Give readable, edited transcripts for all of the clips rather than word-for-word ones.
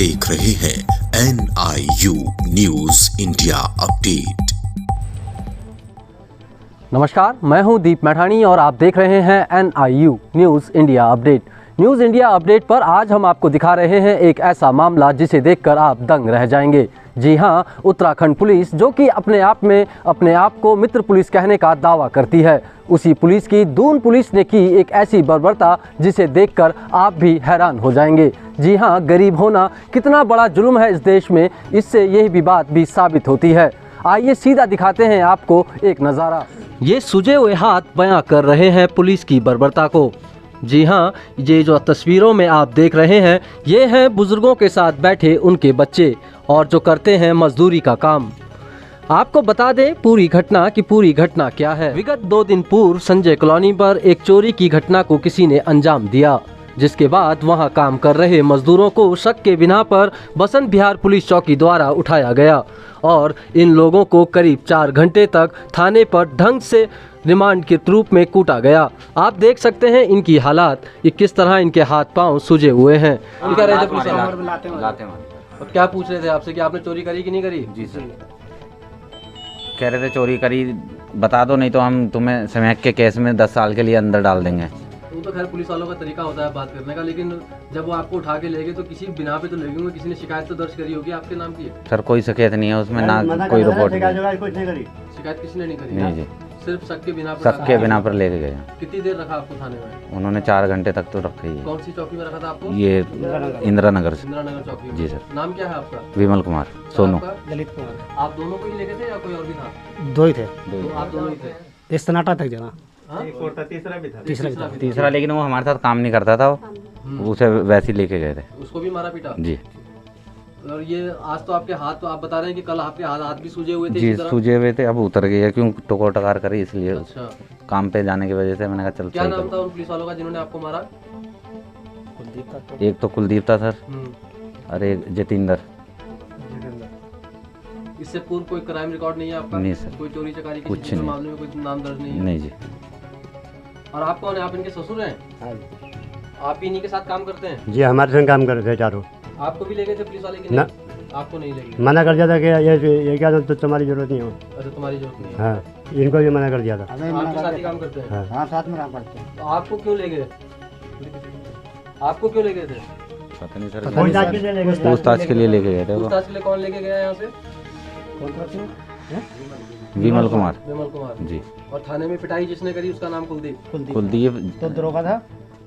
देख रहे हैं NIU न्यूज इंडिया अपडेट। नमस्कार, मैं हूं दीप मैठाणी और आप देख रहे हैं NIU news India update. News India update पर आज हम आपको दिखा रहे हैं एक ऐसा मामला जिसे देखकर आप दंग रह जाएंगे। जी हां, उत्तराखंड पुलिस जो कि अपने आप को मित्र पुलिस कहने का दावा करती है, उसी पुलिस की दून पुलिस ने की एक ऐसी बर्बरता जिसे देखकर आप भी हैरान हो जाएंगे। जी हां, गरीब होना कितना बड़ा जुल्म है इस देश में, इससे यही भी बात भी साबित होती है। आइए सीधा दिखाते हैं आपको एक नज़ारा। ये सूजे हुए हाथ बयां कर रहे हैं पुलिस की बर्बरता को। जी हाँ, ये जो तस्वीरों में आप देख रहे हैं, ये हैं बुजुर्गों के साथ बैठे उनके बच्चे और जो करते हैं मजदूरी का काम। आपको बता दें पूरी घटना क्या है। विगत 2 दिन पूर्व संजय कॉलोनी पर एक चोरी की घटना को किसी ने अंजाम दिया, जिसके बाद वहां काम कर रहे मजदूरों को शक के बिना पर बसंत विहार पुलिस चौकी द्वारा उठाया गया और इन लोगों को करीब 4 घंटे तक थाने पर ढंग से रिमांड के रूप में कूटा गया। आप देख सकते हैं इनकी हालात, ये किस तरह इनके हाथ पांव सूजे हुए हैं। क्या रहे थे पुलिस वाले? और क्या पूछ रहे थे आपसे कि आपने चोरी करी कि नहीं करी? जी सर, कह रहे थे चोरी करी, बता दो नहीं तो हम तुम्हें समेक के केस में 10 साल के लिए अंदर डाल देंगे। वो तो खैर पुलिस वालों का तरीका होता है बात करने का, लेकिन जब वो आपको उठा के ले गए तो किसी बिना पे तो ले गए, किसी ने शिकायत तो दर्ज करी होगी आपके नाम की? सर कोई शिकायत नहीं है उसमें, ना कोई रिपोर्ट नहीं। शिकायत किसी ने नहीं करी? नहीं जी, सिर्फ शक के बिना पर? शक के बिना पर लेके गए। कितनी देर रखा आपको थाने में? उन्होंने 4 घंटे तक तो रखा ही है। कौन सी चौकी में रखा था आपको? ये इंदिरा नगर से। इंदिरा नगर चौकी में। जी सर। नाम क्या है आपका? विमल कुमार सोनू। ललित कुमार। आप दोनों को ही लेके थे या कोई और भी था? 2 ही थे। तो आप दोनों ही थे? इस सन्नाटा तक जाना। हाँ? तीसरा भी था। तीसरा लेकिन वो हमारे साथ काम नहीं करता था, वो उसे वैसे ही लेके गए थे। उसको भी मारा पीटा? जी। और ये आज तो आपके हाथ, तो आप बता रहे हैं कि कल आपके हाथ भी सूजे हुए थे? जी सूजे हुए थे, अब उतर गए क्यों टोकर टकार करी इसलिए। अच्छा। काम पे जाने की वजह से मैंने कहा चल। क्या नाम था उन पुलिस वालों का जिन्होंने आपको मारा? एक तो कुलदीप था सर, और एक जतिंदर। इससे पूर्व कोई क्राइम रिकॉर्ड नहीं है आपका? नहीं सर। कोई चोरी चकारी कुछ किसी नहीं। मामले में कोई नाम दर्ज नहीं है? नहीं जी। और आप कौन है? आप इनके ससुर हैं? हाँ आप ही इन्हीं के साथ काम करते हैं? जी, हमारे संग काम कर रहे थे चारों। आपको भी ले गए थे पुलिस वाले की? ना, आपको नहीं ले गए? मना कर दिया था कि ये क्या तो तुम्हारी जरूरत नहीं हो। अच्छा, तुम्हारी जरूरत नहीं है। हाँ, इनको भी मना कर दिया था। आपके साथ ही काम करते हैं? हाँ, साथ में काम करते हैं। तो आपको क्यों ले गए? आपको क्यों ले गए थे? पता नहीं सर, पूछताछ के लिए लेके गए। पूछताछ के लिए लेके गए थे वो। पूछताछ के लिए कौन लेके गया यहाँ से? विमल कुमार। विमल कुमार जी। और थाने में पिटाई जिसने करी उसका नाम कुलदीप? कुलदीप तो दरोगा था।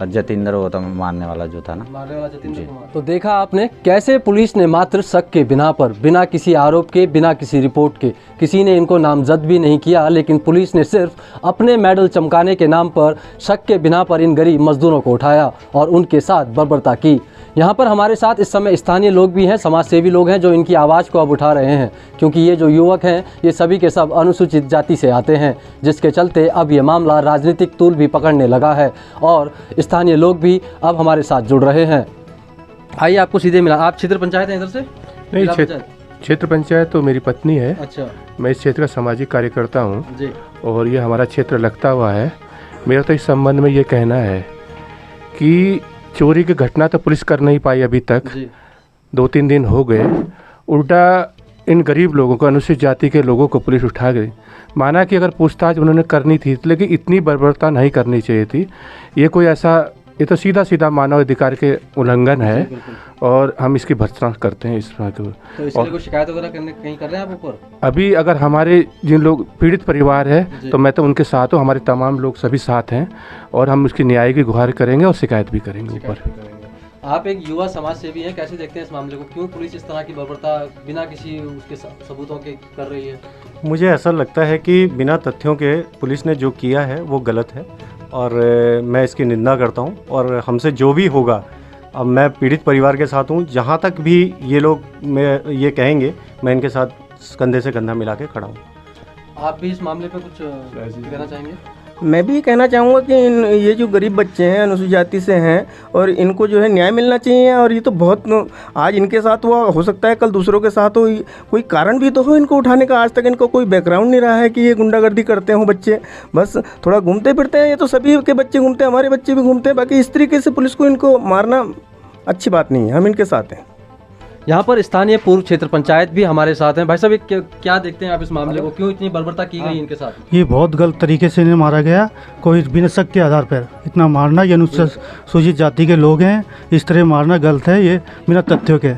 और जतिंदर वो था मारने वाला जो था ना, मारने वाला जतिंदर जी। कुमार। तो देखा आपने कैसे पुलिस ने मात्र शक के बिना पर, बिना किसी आरोप के, बिना किसी रिपोर्ट के, किसी ने इनको नामजद भी नहीं किया, लेकिन पुलिस ने सिर्फ अपने मेडल चमकाने के नाम पर शक के बिना पर इन गरीब मजदूरों को उठाया और उनके साथ बर्बरता की। यहाँ पर हमारे साथ इस समय स्थानीय लोग भी हैं, समाज सेवी लोग हैं जो इनकी आवाज़ को अब उठा रहे हैं, क्योंकि ये जो युवक हैं ये सभी के सब अनुसूचित जाति से आते हैं, जिसके चलते अब ये मामला राजनीतिक तूल भी पकड़ने लगा है और स्थानीय लोग भी अब हमारे साथ जुड़ रहे हैं। आइए आपको सीधे मिला। आप क्षेत्र पंचायत हैं इधर से? नहीं, क्षेत्र पंचायत तो मेरी पत्नी है। अच्छा। मैं इस क्षेत्र का सामाजिक कार्यकर्ता हूँ जी। और ये हमारा क्षेत्र लगता हुआ है। मेरा तो इस संबंध में ये कहना है कि चोरी की घटना तो पुलिस कर नहीं पाई अभी तक, 2-3 दिन हो गए। उल्टा इन गरीब लोगों को, अनुसूचित जाति के लोगों को पुलिस उठा गई। माना कि अगर पूछताछ उन्होंने करनी थी, लेकिन इतनी बर्बरता नहीं करनी चाहिए थी। ये कोई ऐसा, ये तो सीधा सीधा मानव अधिकार के उल्लंघन है और हम इसकी भर्त्सना करते हैं इस बात को। तो इसलिए कोई शिकायत वगैरह कहीं कर रहे हैं आप ऊपर? अभी अगर हमारे जिन लोग पीड़ित परिवार है तो मैं तो उनके साथ हूँ, हमारे तमाम लोग सभी साथ हैं और हम उसकी न्याय की गुहार करेंगे और शिकायत भी करेंगे ऊपर। आप एक युवा समाज सेवी हैं, कैसे देखते हैं इस मामले को? क्यों पुलिस इस तरह की बर्बरता बिना किसी उसके सबूतों के कर रही है? मुझे ऐसा लगता है कि बिना तथ्यों के पुलिस ने जो किया है वो गलत है और मैं इसकी निंदा करता हूं। और हमसे जो भी होगा, अब मैं पीड़ित परिवार के साथ हूं, जहां तक भी ये लोग मैं ये कहेंगे, मैं इनके साथ कंधे से कंधा मिला के खड़ा हूं। आप भी इस मामले पे कुछ कहना चाहेंगे? मैं भी कहना चाहूँगा कि ये जो गरीब बच्चे हैं, अनुसूचित जाति से हैं और इनको जो है न्याय मिलना चाहिए। और ये तो बहुत, आज इनके साथ हुआ, हो सकता है कल दूसरों के साथ हो। कोई कारण भी तो हो इनको उठाने का। आज तक इनको कोई बैकग्राउंड नहीं रहा है कि ये गुंडागर्दी करते हों बच्चे, बस थोड़ा घूमते फिरते हैं। ये तो सभी के बच्चे घूमते हैं, हमारे बच्चे भी घूमते हैं। बाकी इस तरीके से पुलिस को इनको मारना अच्छी बात नहीं है। हम इनके साथ हैं। यहाँ पर स्थानीय पूर्व क्षेत्र पंचायत भी हमारे साथ हैं। भाई साहब, क्या देखते हैं आप इस मामले को, क्यों इतनी बर्बरता की गई इनके साथ? ये बहुत गलत तरीके से इन्हें मारा गया। कोई बिना शक के आधार पर इतना मारना, ये अनुसूचित जाति के लोग हैं, इस तरह मारना गलत है, ये बिना तथ्यों के।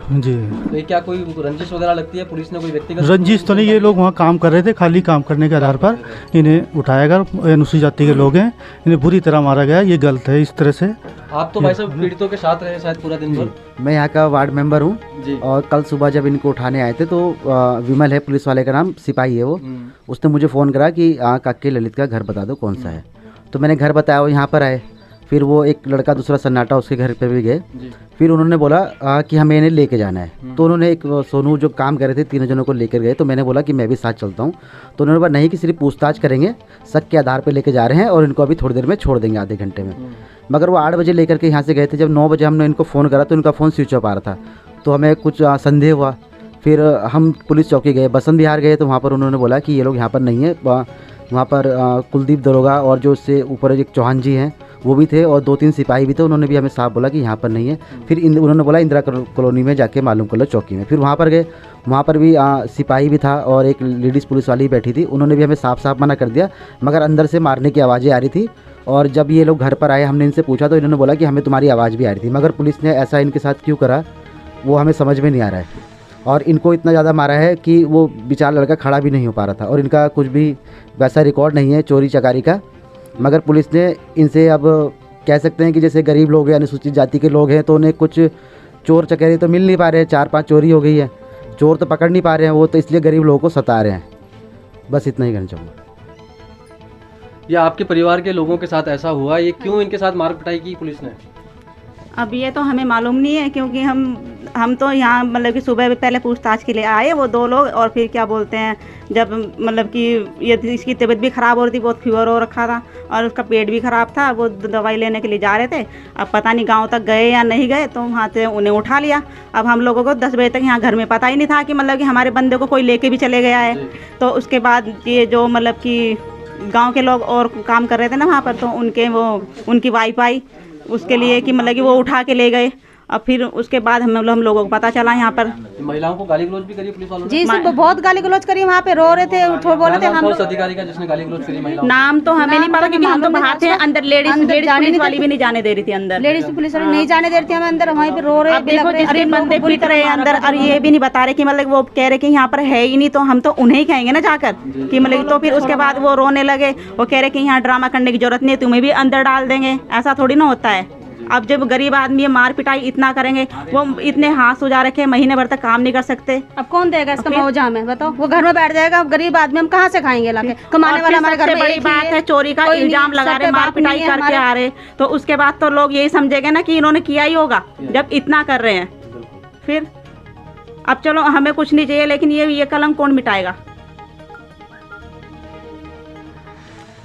जी, तो ये क्या कोई रंजिश वगैरह लगती है? पुलिस ने कोई व्यक्तिगत रंजिश तो नहीं, ये लोग वहाँ काम कर रहे थे, खाली काम करने के आधार पर इन्हें उठाया गया। अनुसूचित जाति के लोग हैं, इन्हें बुरी तरह मारा गया, ये गलत है इस तरह से। आप तो भाई साहब पीड़ितों के साथ रहे शायद पूरा दिन भर। मैं यहाँ का वार्ड मेंबर हूँ और कल सुबह जब इनको उठाने आए थे तो विमल है, पुलिस वाले का नाम, सिपाही है वो, उसने मुझे फ़ोन करा कि काके ललित का घर बता दो कौन सा है। तो मैंने घर बताया, वो यहाँ पर आए। फिर वो एक लड़का दूसरा सन्नाटा, उसके घर पे भी गए। फिर उन्होंने बोला कि हमें इन्हें लेके जाना है। तो उन्होंने एक सोनू जो काम कर रहे थे, तीनों जनों को लेकर गए। तो मैंने बोला कि मैं भी साथ चलता हूँ। तो उन्होंने बोला नहीं, कि सिर्फ पूछताछ करेंगे, शक के आधार पर लेके जा रहे हैं और इनको अभी थोड़ी देर में छोड़ देंगे, आधे घंटे में। मगर वो 8 बजे लेकर के यहाँ से गए थे। जब 9 बजे हमने इनको फ़ोन करा तो इनका फ़ोन स्विच ऑफ आ रहा था। तो हमें कुछ संदेह हुआ। फिर हम पुलिस चौकी गए, बसंत विहार गए, तो वहाँ पर उन्होंने बोला कि ये लोग यहाँ पर नहीं है। वहाँ पर कुलदीप दरोगा और जो उससे ऊपर एक चौहान जी हैं वो भी थे और 2-3 सिपाही भी थे। उन्होंने भी हमें साफ बोला कि यहाँ पर नहीं है। फिर उन्होंने बोला इंदिरा कॉलोनी में जाके मालूम कर लो, चौकी में। फिर वहाँ पर गए, वहाँ पर भी सिपाही भी था और एक लेडीज़ पुलिस वाली बैठी थी। उन्होंने भी हमें साफ साफ मना कर दिया, मगर अंदर से मारने की आवाज़ें आ रही थी। और जब ये लोग घर पर आए, हमने इनसे पूछा तो इन्होंने बोला कि हमें तुम्हारी आवाज़ भी आ रही थी। मगर पुलिस ने ऐसा इनके साथ क्यों करा वो हमें समझ में नहीं आ रहा है। और इनको इतना ज़्यादा मारा है कि वो बेचारा लड़का खड़ा भी नहीं हो पा रहा था और इनका कुछ भी वैसा रिकॉर्ड नहीं है चोरी चकारी का। मगर पुलिस ने इनसे, अब कह सकते हैं कि जैसे गरीब लोग हैं, अनुसूचित जाति के लोग हैं, तो उन्हें कुछ चोर चकेरे तो मिल नहीं पा रहे हैं। 4-5 चोरी हो गई है, चोर तो पकड़ नहीं पा रहे हैं वो, तो इसलिए गरीब लोगों को सता रहे हैं। बस इतना ही कहना चाहूँगा। या आपके परिवार के लोगों के साथ ऐसा हुआ, ये क्यों इनके साथ मार पिटाई की पुलिस ने? अब ये तो हमें मालूम नहीं है, क्योंकि हम तो यहाँ मतलब कि सुबह पहले पूछताछ के लिए आए वो 2 लोग। और फिर क्या बोलते हैं, जब मतलब कि ये इसकी तबीयत भी ख़राब हो रही थी, बहुत फीवर हो रखा था और उसका पेट भी ख़राब था। वो दवाई लेने के लिए जा रहे थे। अब पता नहीं गांव तक गए या नहीं गए, तो वहाँ से उन्हें उठा लिया। अब हम लोगों को 10 बजे तक यहाँ घर में पता ही नहीं था कि मतलब कि हमारे बंदे को कोई लेके भी चले गया है। तो उसके बाद ये जो मतलब कि गाँव के लोग और काम कर रहे थे ना वहाँ पर, तो उनकी वाइफ आई उसके लिए कि मतलब कि वो उठा के ले गए। अब फिर उसके बाद हम लोगों को पता चला यहाँ पर। महिलाओं को गाली गलौज भी करी पुलिस वालों ने? जी सर, बहुत गाली गलौज करी, वहाँ पे रो रहे थे, बोल रहे थे हम। कौन अधिकारी का जिसने गाली गलौज करी महिलाओं? नाम तो हमें नहीं पता, क्योंकि हम तो बाहर थे। अंदर लेडीज पुलिस वाली भी नहीं जाने दे रही थी अंदर। लेडीज पुलिस वाली नहीं जाने दे रही थी हमें अंदर, वहीं पे रो रहे। अरे बंदे पीट रहे हैं अंदर, और ये भी नहीं बता रहे कि मतलब वो कह रहे कि यहाँ पर है ही नहीं, तो हम तो उन्हें ही कहेंगे ना जाकर कि मतलब। तो फिर उसके बाद वो रोने लगे, वो कह रहे कि यहाँ ड्रामा करने की जरूरत नहीं है, तुम्हें भी अंदर डाल देंगे। ऐसा थोड़ी ना होता है। अब जब गरीब आदमी है, मार पिटाई इतना करेंगे, वो इतने हाथ सुजा रखे, महीने भर तक काम नहीं कर सकते। अब कौन देगा इसका मुआवजा हमें, बताओ? वो घर में बैठ जाएगा, गरीब आदमी हम कहाँ से खाएंगे लाके? कमाने वाला हमारे घर में बड़ी बात है, चोरी का इल्जाम लगा रहे, मार पिटाई करके आ रहे, तो उसके बाद तो लोग यही समझेंगे ना कि इन्होंने किया ही होगा जब इतना कर रहे हैं। फिर अब चलो हमें कुछ नहीं चाहिए, लेकिन ये कलंक कौन मिटाएगा?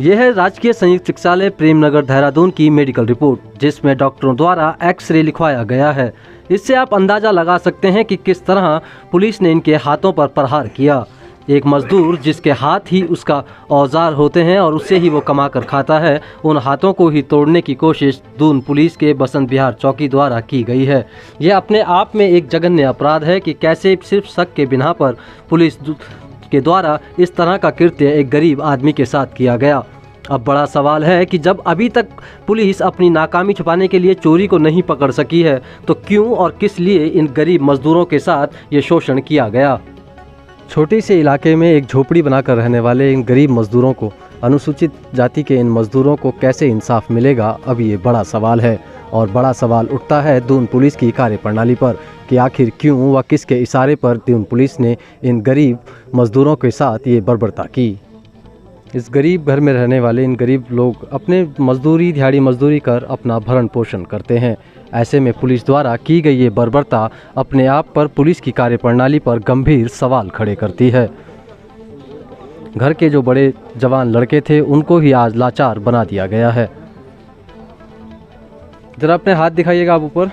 यह है राजकीय संयुक्त चिकित्सालय प्रेमनगर देहरादून की मेडिकल रिपोर्ट, जिसमें डॉक्टरों द्वारा एक्सरे लिखवाया गया है। इससे आप अंदाज़ा लगा सकते हैं कि किस तरह पुलिस ने इनके हाथों पर प्रहार किया। एक मजदूर जिसके हाथ ही उसका औजार होते हैं और उससे ही वो कमा कर खाता है, उन हाथों को ही तोड़ने की कोशिश दून पुलिस के बसंत विहार चौकी द्वारा की गई है। यह अपने आप में एक जघन्य अपराध है कि कैसे सिर्फ शक के बिना पर पुलिस के द्वारा इस तरह का कृत्य एक गरीब आदमी के साथ किया गया। अब बड़ा सवाल है कि जब अभी तक पुलिस अपनी नाकामी छुपाने के लिए चोरी को नहीं पकड़ सकी है, तो क्यों और किस लिए इन गरीब मजदूरों के साथ ये शोषण किया गया। छोटे से इलाके में एक झोपड़ी बनाकर रहने वाले इन गरीब मजदूरों को, अनुसूचित जाति के इन मजदूरों को कैसे इंसाफ मिलेगा, अब ये बड़ा सवाल है। और बड़ा सवाल उठता है दून पुलिस की कार्यप्रणाली पर कि आखिर क्यों व किसके इशारे पर दून पुलिस ने इन गरीब मजदूरों के साथ ये बर्बरता की। इस गरीब घर में रहने वाले इन गरीब लोग अपने मजदूरी, दिहाड़ी मजदूरी कर अपना भरण पोषण करते हैं। ऐसे में पुलिस द्वारा की गई ये बर्बरता अपने आप पर पुलिस की कार्यप्रणाली पर गंभीर सवाल खड़े करती है। घर के जो बड़े जवान लड़के थे उनको ही आज लाचार बना दिया गया है। जरा अपने हाथ दिखाइएगा आप ऊपर।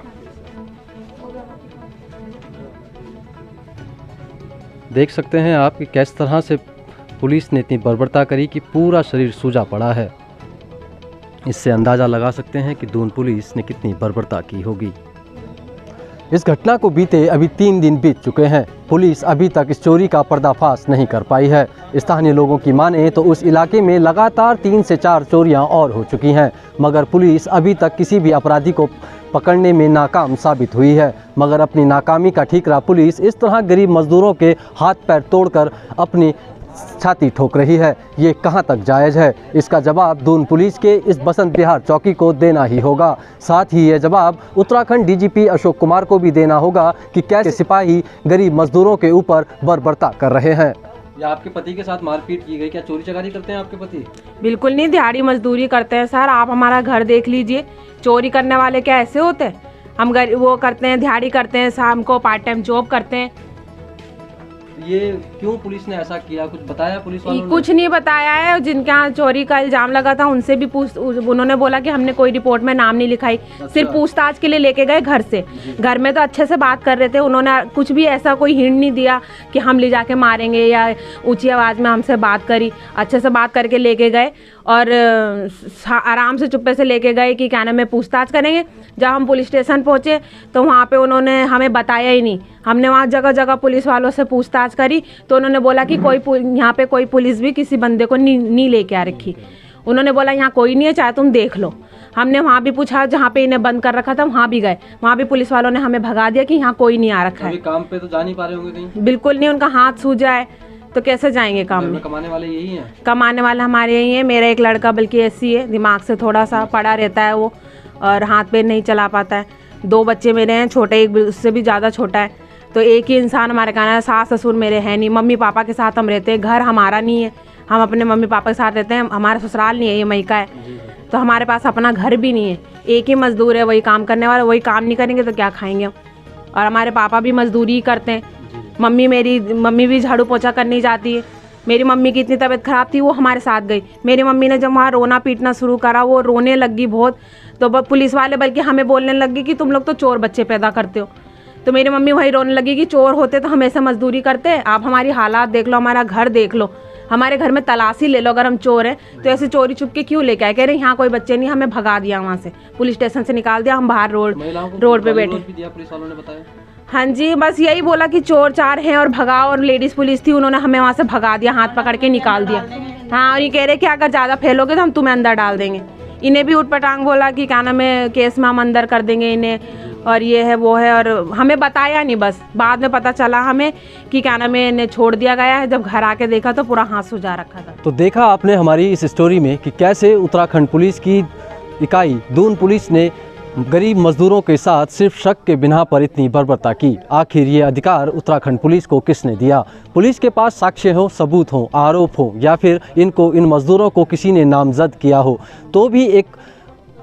देख सकते हैं आप कि किस तरह से पुलिस ने इतनी बर्बरता करी कि पूरा शरीर सूजा पड़ा है। इससे अंदाज़ा लगा सकते हैं कि दून पुलिस ने कितनी बर्बरता की होगी। इस घटना को बीते अभी 3 दिन बीत चुके हैं। पुलिस अभी तक इस चोरी का पर्दाफाश नहीं कर पाई है। स्थानीय लोगों की माने तो उस इलाके में लगातार 3 से 4 चोरियां और हो चुकी हैं, मगर पुलिस अभी तक किसी भी अपराधी को पकड़ने में नाकाम साबित हुई है। मगर अपनी नाकामी का ठीकरा पुलिस इस तरह गरीब मजदूरों के हाथ पैर तोड़कर अपनी छाती ठोक रही है। ये कहां तक जायज़ है? इसका जवाब दून पुलिस के इस बसंत विहार चौकी को देना ही होगा। साथ ही ये जवाब उत्तराखंड डीजीपी अशोक कुमार को भी देना होगा कि कैसे सिपाही गरीब मजदूरों के ऊपर बर्बरता कर रहे हैं। या आपके पति के साथ मारपीट की गई, क्या चोरी चकारी करते हैं आपके पति? बिल्कुल नहीं, दिहाड़ी मजदूरी करते हैं सर। आप हमारा घर देख लीजिए, चोरी करने वाले क्या ऐसे होते हैं? हम वो करते हैं, दिहाड़ी करते हैं, शाम को पार्ट टाइम जॉब करते हैं। ये क्यों पुलिस ने ऐसा किया, कुछ बताया पुलिस वालों ने? कुछ नहीं बताया है। जिनके यहाँ चोरी का इल्जाम लगा था उनसे भी उन्होंने बोला कि हमने कोई रिपोर्ट में नाम नहीं लिखाई। अच्छा। सिर्फ पूछताछ के लिए लेके गए घर से। घर में तो अच्छे से बात कर रहे थे, उन्होंने कुछ भी ऐसा कोई हिंट नहीं दिया कि हम ले जाके मारेंगे या ऊंची आवाज़ में हमसे बात करी। अच्छे से बात करके लेके गए और आराम से चुप्पे से लेके गए कि क्या नाम है पूछताछ करेंगे। जब हम पुलिस स्टेशन पहुँचे तो वहाँ पे उन्होंने हमें बताया ही नहीं। हमने वहाँ जगह जगह पुलिस वालों से पूछताछ करी तो उन्होंने बोला कि कोई यहाँ पे कोई पुलिस भी किसी बंदे को नहीं लेके आ रखी। उन्होंने बोला यहाँ कोई नहीं है, चाहे तुम देख लो। हमने वहाँ भी पूछा, जहाँ पे इन्हें बंद कर रखा था वहाँ भी गए, वहाँ भी पुलिस वालों ने हमें भगा दिया कि यहाँ कोई नहीं आ रखा है। काम पे तो जा नहीं पा रहे होंगे कहीं? बिल्कुल नहीं, उनका हाथ सूजा है तो कैसे जाएंगे काम में? कमाने वाले यही हैं? कमाने वाले हमारे यही हैं। मेरा एक लड़का बल्कि ऐसी है, दिमाग से थोड़ा सा पड़ा रहता है वो, और हाथ पैर नहीं चला पाता है। 2 बच्चे मेरे हैं छोटे, एक उससे भी ज़्यादा छोटा है। तो एक ही इंसान हमारे कहना है। सास ससुर मेरे हैं नहीं, मम्मी पापा के साथ हम रहते हैं। घर हमारा नहीं है, हम अपने मम्मी पापा के साथ रहते हैं। हमारा ससुराल नहीं है, ये मई का है, तो हमारे पास अपना घर भी नहीं है। एक ही मजदूर है, वही काम करने वाला। वही काम नहीं करेंगे तो क्या खाएंगे? और हमारे पापा भी मजदूरी ही करते हैं। मम्मी भी झाड़ू पोछा करनी जाती है। मेरी मम्मी की इतनी तबीयत ख़राब थी, वो हमारे साथ गई। मेरी मम्मी ने जब वहाँ रोना पीटना शुरू करा, वो रोने लगी बहुत, तो पुलिस वाले बल्कि हमें बोलने लगे कि तुम लोग तो चोर बच्चे पैदा करते हो। तो मेरी मम्मी वही रोने लगी कि चोर होते तो हम ऐसे मजदूरी करते। आप हमारी हालात देख लो, हमारा घर देख लो, हमारे घर में तलाशी ले लो। अगर हम चोर हैं तो ऐसे चोरी छुप के क्यों लेके आए? कह रहे यहाँ कोई बच्चे नहीं, हमें भगा दिया, वहाँ से पुलिस स्टेशन से निकाल दिया। हम बाहर रोड पे बैठे। पुलिस वालों ने बताया? हाँ जी, बस यही बोला कि चोर 4 हैं और भगाओ। और लेडीज़ पुलिस थी, उन्होंने हमें वहाँ से भगा दिया, हाथ पकड़ के निकाल दिया। हाँ, और ये कह रहे कि अगर ज़्यादा फैलोगे तो हम तुम्हें अंदर डाल देंगे। इन्हें भी उठपटांग बोला कि क्या नाम है केस में हम अंदर कर देंगे इन्हें, और ये है वो है। और हमें बताया नहीं, बस बाद में पता चला हमें कि क्या नाम है इन्हें छोड़ दिया गया है। जब घर आके देखा तो पूरा हाथ सुजा रखा था। तो देखा आपने हमारी इस स्टोरी में कि कैसे उत्तराखंड पुलिस की इकाई दून पुलिस ने गरीब मजदूरों के साथ सिर्फ शक के बिना पर इतनी बर्बरता की। आखिर ये अधिकार उत्तराखंड पुलिस को किसने दिया? पुलिस के पास साक्ष्य हो, सबूत हो, आरोप हो, या फिर इन मजदूरों को किसी ने नामजद किया हो, तो भी एक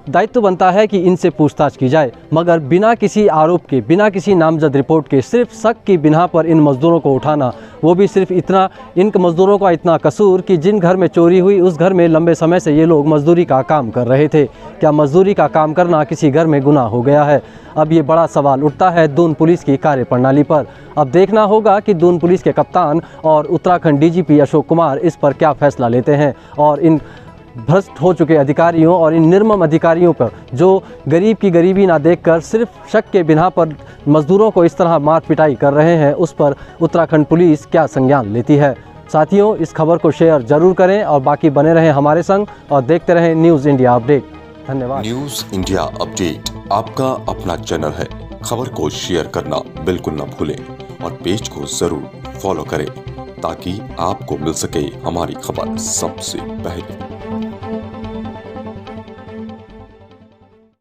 दायित्व बनता है कि इनसे पूछताछ की जाए। मगर बिना किसी आरोप के, बिना किसी नामजद रिपोर्ट के, सिर्फ शक की बिना पर इन मज़दूरों को उठाना, वो भी सिर्फ इतना, इन मज़दूरों का इतना कसूर कि जिन घर में चोरी हुई उस घर में लंबे समय से ये लोग मजदूरी का काम कर रहे थे। क्या मजदूरी का काम करना किसी घर में गुनाह हो गया है? अब ये बड़ा सवाल उठता है दून पुलिस की कार्यप्रणाली पर। अब देखना होगा कि दून पुलिस के कप्तान और उत्तराखंड डीजीपी अशोक कुमार इस पर क्या फैसला लेते हैं, और इन भ्रष्ट हो चुके अधिकारियों और इन निर्मम अधिकारियों पर, जो गरीब की गरीबी ना देखकर सिर्फ शक के बिना पर मजदूरों को इस तरह मार पिटाई कर रहे हैं, उस पर उत्तराखंड पुलिस क्या संज्ञान लेती है। साथियों, इस खबर को शेयर जरूर करें और बाकी बने रहें हमारे संग और देखते रहें न्यूज़ इंडिया अपडेट। धन्यवाद। न्यूज़ इंडिया अपडेट आपका अपना चैनल है। खबर को शेयर करना बिल्कुल न भूलें और पेज को जरूर फॉलो करें ताकि आपको मिल सके हमारी खबर सबसे पहले।